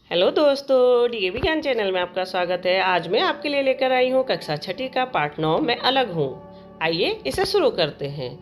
Hello दोस्तों, DAV ज्ञान channel में आपका स्वागत है। आज मैं आपके लिए लेकर आई हूँ कक्षा छठी का पाठ 9 मैं अलग हूँ। आइए इसे शुरू करते हैं।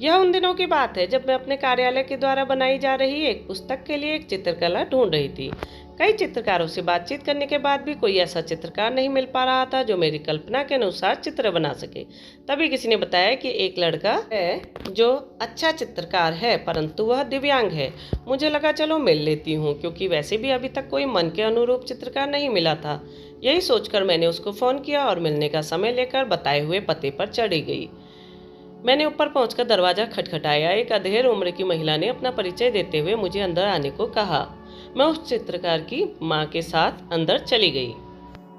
यह उन दिनों की बात है जब मैं अपने कार्यालय के द्वारा बनाई जा रही एक पुस्तक के लिए एक चित्रकला ढूंढ रही थी। कई चित्रकारों से बातचीत करने के बाद भी कोई ऐसा चित्रकार नहीं मिल पा रहा था जो मेरी कल्पना के अनुसार चित्र बना सके। तभी किसी ने बताया कि एक लड़का है जो अच्छा चित्रकार है, परंतु वह दिव्यांग है। मुझे लगा चलो मिल लेती हूँ, क्योंकि वैसे भी अभी तक कोई मन के अनुरूप चित्रकार नहीं मिला था। यही सोचकर मैंने उसको फ़ोन किया और मिलने का समय लेकर बताए हुए पते पर चढ़ी गई। मैंने ऊपर पहुंचकर दरवाज़ा खटखटाया। एक अधेड़ उम्र की महिला ने अपना परिचय देते हुए मुझे अंदर आने को कहा। मैं उस चित्रकार की माँ के साथ अंदर चली गई।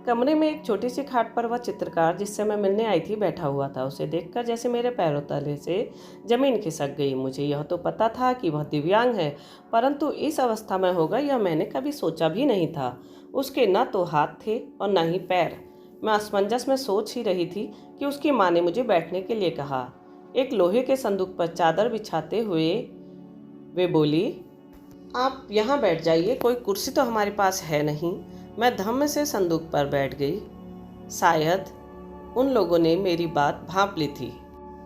कमरे में एक छोटी सी खाट पर वह चित्रकार जिससे मैं मिलने आई थी बैठा हुआ था। उसे देखकर जैसे मेरे पैरों तले से जमीन खिसक गई। मुझे यह तो पता था कि वह दिव्यांग है, परंतु इस अवस्था में होगा यह मैंने कभी सोचा भी नहीं था। उसके न तो हाथ थे और न ही पैर। मैं असमंजस में सोच ही रही थी कि उसकी माँ ने मुझे बैठने के लिए कहा। एक लोहे के संदूक पर चादर बिछाते हुए वे बोली, आप यहाँ बैठ जाइए, कोई कुर्सी तो हमारे पास है नहीं। मैं धम्म से संदूक पर बैठ गई। शायद उन लोगों ने मेरी बात भांप ली थी।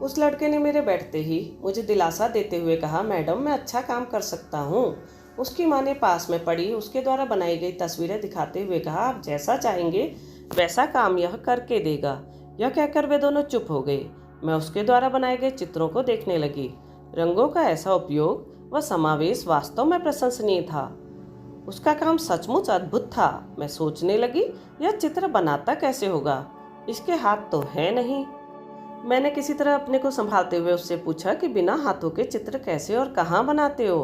उस लड़के ने मेरे बैठते ही मुझे दिलासा देते हुए कहा, मैडम मैं अच्छा काम कर सकता हूँ। उसकी माँ ने पास में पड़ी उसके द्वारा बनाई गई तस्वीरें दिखाते हुए कहा, आप जैसा चाहेंगे वैसा काम यह करके देगा। यह कहकर वे दोनों चुप हो गए। मैं उसके द्वारा बनाए गए चित्रों को देखने लगी। रंगों का ऐसा उपयोग व समावेश वास्तव में प्रशंसनीय था। उसका काम सचमुच अद्भुत था। मैं सोचने लगी, यह चित्र बनाता कैसे होगा, इसके हाथ तो है नहीं। मैंने किसी तरह अपने को संभालते हुए उससे पूछा कि बिना हाथों के चित्र कैसे और कहाँ बनाते हो।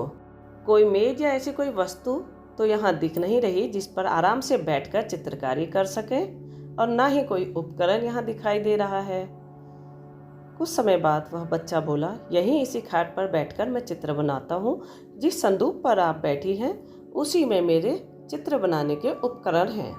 कोई मेज या ऐसी कोई वस्तु तो यहाँ दिख नहीं रही जिस पर आराम से बैठकर चित्रकारी कर सके, और ना ही कोई उपकरण यहाँ दिखाई दे रहा है। कुछ समय बाद वह बच्चा बोला, यहीं इसी खाट पर बैठकर मैं चित्र बनाता हूँ। जिस संदूक पर आप बैठी हैं उसी में मेरे चित्र बनाने के उपकरण हैं।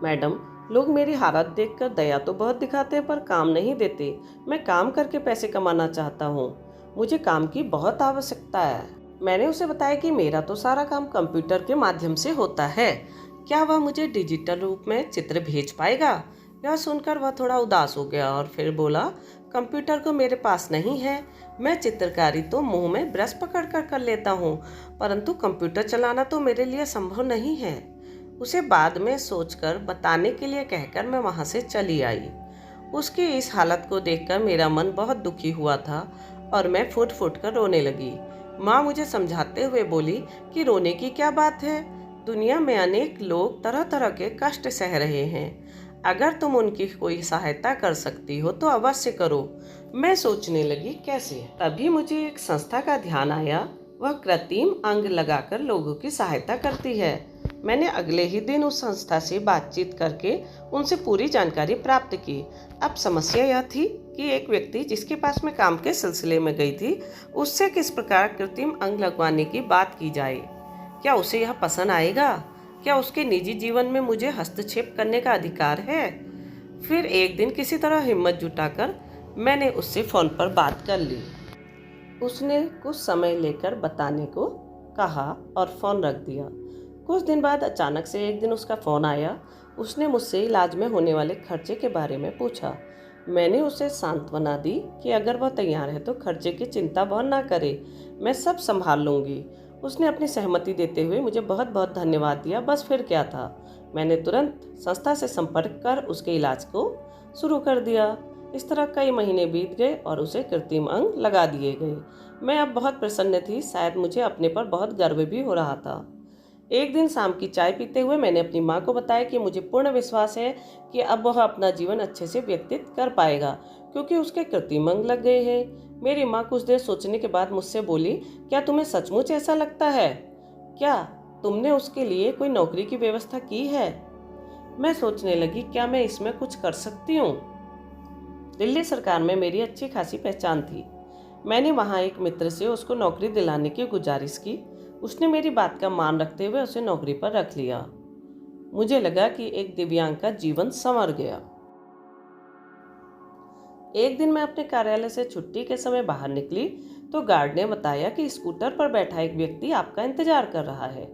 मैडम, लोग मेरी हालत देखकर दया तो बहुत दिखाते हैं पर काम नहीं देते। मैं काम करके पैसे कमाना चाहता हूँ। मुझे काम की बहुत आवश्यकता है। मैंने उसे बताया कि मेरा तो सारा काम कंप्यूटर के माध्यम से होता है। क्या वह मुझे डिजिटल रूप में चित्र भेज पाएगा? यह सुनकर वह थोड़ा उदास हो गया और फिर बोला, कंप्यूटर को मेरे पास नहीं है। मैं चित्रकारी तो मुंह में ब्रश पकड़ कर लेता हूँ, परंतु कंप्यूटर चलाना तो मेरे लिए संभव नहीं है। उसे बाद में सोचकर बताने के लिए कहकर मैं वहाँ से चली आई। उसकी इस हालत को देखकर मेरा मन बहुत दुखी हुआ था और मैं फुट फुट कर रोने लगी। माँ मुझे समझाते हुए बोली कि रोने की क्या बात है, दुनिया में अनेक लोग तरह तरह के कष्ट सह रहे हैं। अगर तुम उनकी कोई सहायता कर सकती हो तो अवश्य करो। मैं सोचने लगी कैसे। तभी मुझे एक संस्था का ध्यान आया। वह कृत्रिम अंग लगाकर लोगों की सहायता करती है। मैंने अगले ही दिन उस संस्था से बातचीत करके उनसे पूरी जानकारी प्राप्त की। अब समस्या यह थी कि एक व्यक्ति जिसके पास मैं काम के सिलसिले में गई थी, उससे किस प्रकार कृत्रिम अंग लगवाने की बात की जाए। क्या उसे यह पसंद आएगा? क्या उसके निजी जीवन में मुझे हस्तक्षेप करने का अधिकार है? फिर एक दिन किसी तरह हिम्मत जुटाकर मैंने उससे फ़ोन पर बात कर ली। उसने कुछ समय लेकर बताने को कहा और फ़ोन रख दिया। कुछ दिन बाद अचानक से एक दिन उसका फ़ोन आया। उसने मुझसे इलाज में होने वाले खर्चे के बारे में पूछा। मैंने उसे सांत्वना दी कि अगर वह तैयार है तो खर्चे की चिंता वह ना करे, मैं सब संभाल लूँगी। उसने अपनी सहमति देते हुए मुझे बहुत बहुत धन्यवाद दिया। बस फिर क्या था, मैंने तुरंत संस्था से संपर्क कर उसके इलाज को शुरू कर दिया। इस तरह कई महीने बीत गए और उसे कृत्रिम अंग लगा दिए गए। मैं अब बहुत प्रसन्न थी, शायद मुझे अपने पर बहुत गर्व भी हो रहा था। एक दिन शाम की चाय पीते हुए मैंने अपनी माँ को बताया कि मुझे पूर्ण विश्वास है कि अब वह अपना जीवन अच्छे से व्यतीत कर पाएगा, क्योंकि उसके कृत्रिम अंग लग गए हैं। मेरी माँ कुछ देर सोचने के बाद मुझसे बोली, क्या तुम्हें सचमुच ऐसा लगता है? क्या तुमने उसके लिए कोई नौकरी की व्यवस्था की है? मैं सोचने लगी, क्या मैं इसमें कुछ कर सकती हूँ? दिल्ली सरकार में मेरी अच्छी खासी पहचान थी। मैंने वहाँ एक मित्र से उसको नौकरी दिलाने की गुजारिश की। उसने मेरी बात का मान रखते हुए उसे नौकरी पर रख लिया। मुझे लगा कि एक दिव्यांग का जीवन संवर गया। एक दिन मैं अपने कार्यालय से छुट्टी के समय बाहर निकली तो गार्ड ने बताया कि स्कूटर पर बैठा एक व्यक्ति आपका इंतजार कर रहा है।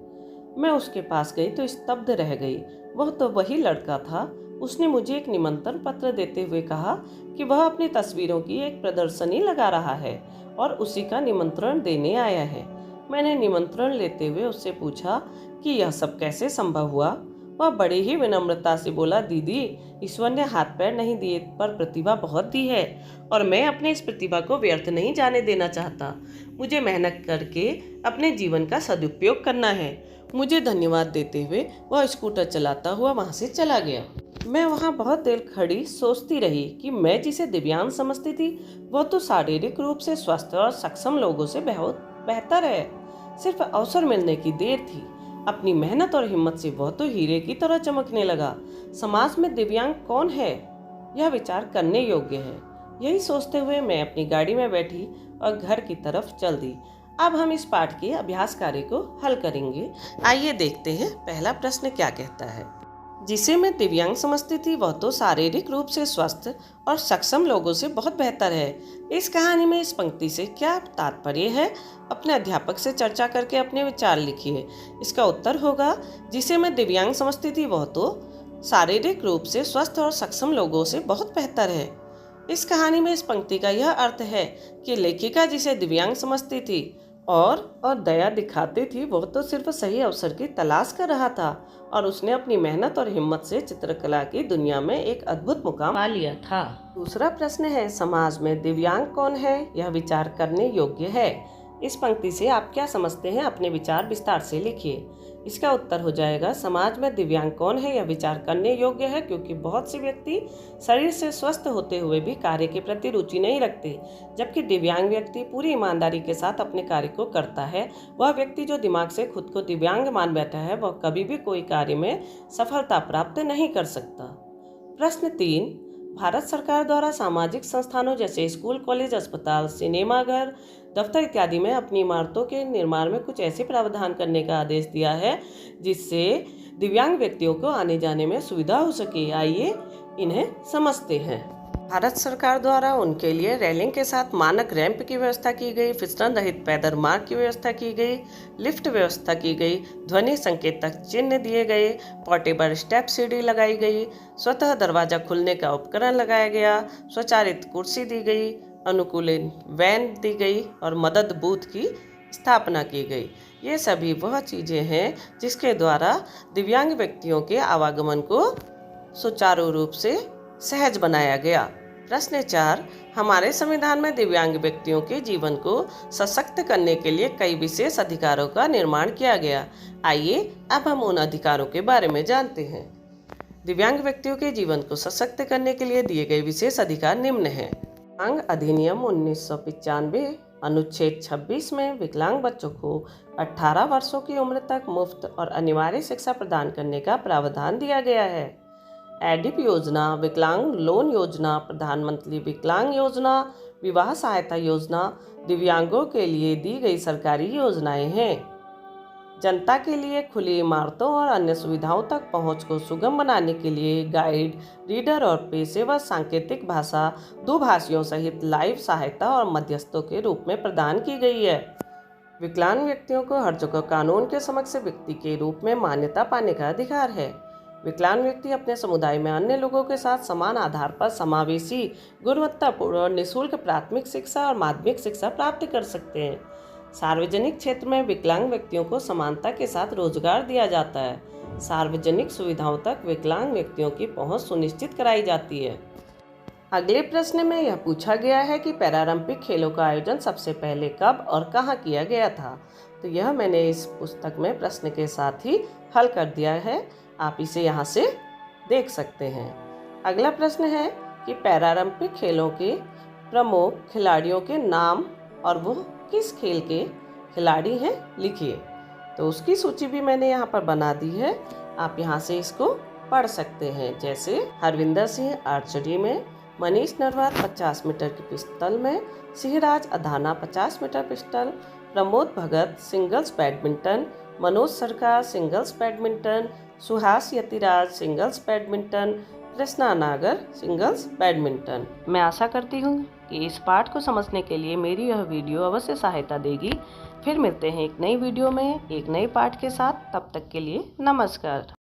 मैं उसके पास गई तो स्तब्ध रह गई। वह तो वही लड़का था। उसने मुझे एक निमंत्रण पत्र देते हुए कहा कि वह अपनी तस्वीरों की एक प्रदर्शनी लगा रहा है और उसी का निमंत्रण देने आया है। मैंने निमंत्रण लेते हुए उससे पूछा कि यह सब कैसे संभव हुआ। वह बड़ी ही विनम्रता से बोला, दीदी, ईश्वर ने हाथ पैर नहीं दिए पर प्रतिभा बहुत दी है और मैं अपने इस प्रतिभा को व्यर्थ नहीं जाने देना चाहता। मुझे मेहनत करके अपने जीवन का सदुपयोग करना है। मुझे धन्यवाद देते हुए वह स्कूटर चलाता हुआ वहां से चला गया। मैं वहां बहुत देर खड़ी सोचती रही कि मैं जिसे दिव्यांग समझती थी वह तो शारीरिक रूप से स्वस्थ और सक्षम लोगों से बहुत बेहतर है। सिर्फ अवसर मिलने की देर थी। अपनी मेहनत और हिम्मत से वह तो हीरे की तरह चमकने लगा। समाज में दिव्यांग कौन है, यह विचार करने योग्य है। यही सोचते हुए मैं अपनी गाड़ी में बैठी और घर की तरफ चल दी। अब हम इस पाठ के अभ्यास कार्य को हल करेंगे। आइए देखते हैं पहला प्रश्न क्या कहता है। जिसे मैं दिव्यांग समझती थी वह तो शारीरिक रूप से स्वस्थ और सक्षम लोगों से बहुत बेहतर है। इस कहानी में इस पंक्ति से क्या तात्पर्य है? अपने अध्यापक से चर्चा करके अपने विचार लिखिए। इसका उत्तर होगा, जिसे मैं दिव्यांग समझती थी वह तो शारीरिक रूप से स्वस्थ और सक्षम लोगों से बहुत बेहतर है। इस कहानी में इस पंक्ति का यह अर्थ है कि लेखिका जिसे दिव्यांग समझती थी और दया दिखाती थी वह तो सिर्फ सही अवसर की तलाश कर रहा था और उसने अपनी मेहनत और हिम्मत से चित्रकला की दुनिया में एक अद्भुत मुकाम पा लिया था। दूसरा प्रश्न है, समाज में दिव्यांग कौन है? यह विचार करने योग्य है। इस पंक्ति से आप क्या समझते हैं? अपने विचार विस्तार से लिखिए। इसका उत्तर हो जाएगा, समाज में दिव्यांग कौन है यह विचार करने योग्य है, क्योंकि बहुत से व्यक्ति शरीर से स्वस्थ होते हुए भी कार्य के प्रति रुचि नहीं रखते, जबकि दिव्यांग व्यक्ति पूरी ईमानदारी के साथ अपने कार्य को करता है। वह व्यक्ति जो दिमाग से खुद को दिव्यांग मान बैठा है वह कभी भी कोई कार्य में सफलता प्राप्त नहीं कर सकता। प्रश्न 3, भारत सरकार द्वारा सामाजिक संस्थानों जैसे स्कूल, कॉलेज, अस्पताल, सिनेमाघर, दफ्तर इत्यादि में अपनी इमारतों के निर्माण में कुछ ऐसे प्रावधान करने का आदेश दिया है जिससे दिव्यांग व्यक्तियों को आने जाने में सुविधा हो सके। आइए इन्हें समझते हैं। भारत सरकार द्वारा उनके लिए रेलिंग के साथ मानक रैंप की व्यवस्था की गई, फिसलन रहित पैदल मार्ग की व्यवस्था की गई, लिफ्ट व्यवस्था की गई, ध्वनि संकेतक चिन्ह दिए गए, पोर्टेबल स्टेप सीढ़ी लगाई गई, स्वतः दरवाजा खुलने का उपकरण लगाया गया, स्वचालित कुर्सी दी गई, अनुकूलन वैन दी गई और मदद बूथ की स्थापना की गई। ये सभी वह चीज़ें हैं जिसके द्वारा दिव्यांग व्यक्तियों के आवागमन को सुचारू रूप से सहज बनाया गया। प्रश्न 4, हमारे संविधान में दिव्यांग व्यक्तियों के जीवन को सशक्त करने के लिए कई विशेष अधिकारों का निर्माण किया गया। आइए अब हम उन अधिकारों के बारे में जानते हैं। दिव्यांग व्यक्तियों के जीवन को सशक्त करने के लिए दिए गए विशेष अधिकार निम्न हैं। विकलांग अधिनियम 1995 अनुच्छेद 26 में विकलांग बच्चों को 18 वर्षों की उम्र तक मुफ्त और अनिवार्य शिक्षा प्रदान करने का प्रावधान दिया गया है। एडिप योजना, विकलांग लोन योजना, प्रधानमंत्री विकलांग योजना, विवाह सहायता योजना दिव्यांगों के लिए दी गई सरकारी योजनाएं हैं। जनता के लिए खुली इमारतों और अन्य सुविधाओं तक पहुंच को सुगम बनाने के लिए गाइड, रीडर और पेशेवर सांकेतिक भाषा दुभाषियों सहित लाइव सहायता और मध्यस्थों के रूप में प्रदान की गई है। विकलांग व्यक्तियों को हर जगह कानून के समक्ष व्यक्ति के रूप में मान्यता पाने का अधिकार है। विकलांग व्यक्ति अपने समुदाय में अन्य लोगों के साथ समान आधार पर समावेशी, गुणवत्तापूर्ण और निःशुल्क प्राथमिक शिक्षा और माध्यमिक शिक्षा प्राप्त कर सकते हैं। सार्वजनिक क्षेत्र में विकलांग व्यक्तियों को समानता के साथ रोजगार दिया जाता है। सार्वजनिक सुविधाओं तक विकलांग व्यक्तियों की पहुंच सुनिश्चित कराई जाती है। अगले प्रश्न में यह पूछा गया है कि पैरालंपिक खेलों का आयोजन सबसे पहले कब और कहां किया गया था। तो यह मैंने इस पुस्तक में प्रश्न के साथ ही हल कर दिया है, आप इसे यहाँ से देख सकते हैं। अगला प्रश्न है कि पैरालंपिक खेलों के प्रमुख खिलाड़ियों के नाम और वो किस खेल के खिलाड़ी हैं, लिखिए। तो उसकी सूची भी मैंने यहाँ पर बना दी है, आप यहाँ से इसको पढ़ सकते हैं। जैसे हरविंदर सिंह आर्चरी में, मनीष नरवाल 50 मीटर की पिस्टल में, Singhraj Adhana 50 metre pistol, Pramod Bhagat singles badminton, Manoj Sarkar singles badminton, Suhas Yathiraj singles badminton, Krishna Nagar singles badminton. मैं आशा करती हूँ कि इस पाठ को समझने के लिए मेरी यह वीडियो अवश्य सहायता देगी। फिर मिलते हैं एक नई वीडियो में एक नए पाठ के साथ। तब तक के लिए नमस्कार।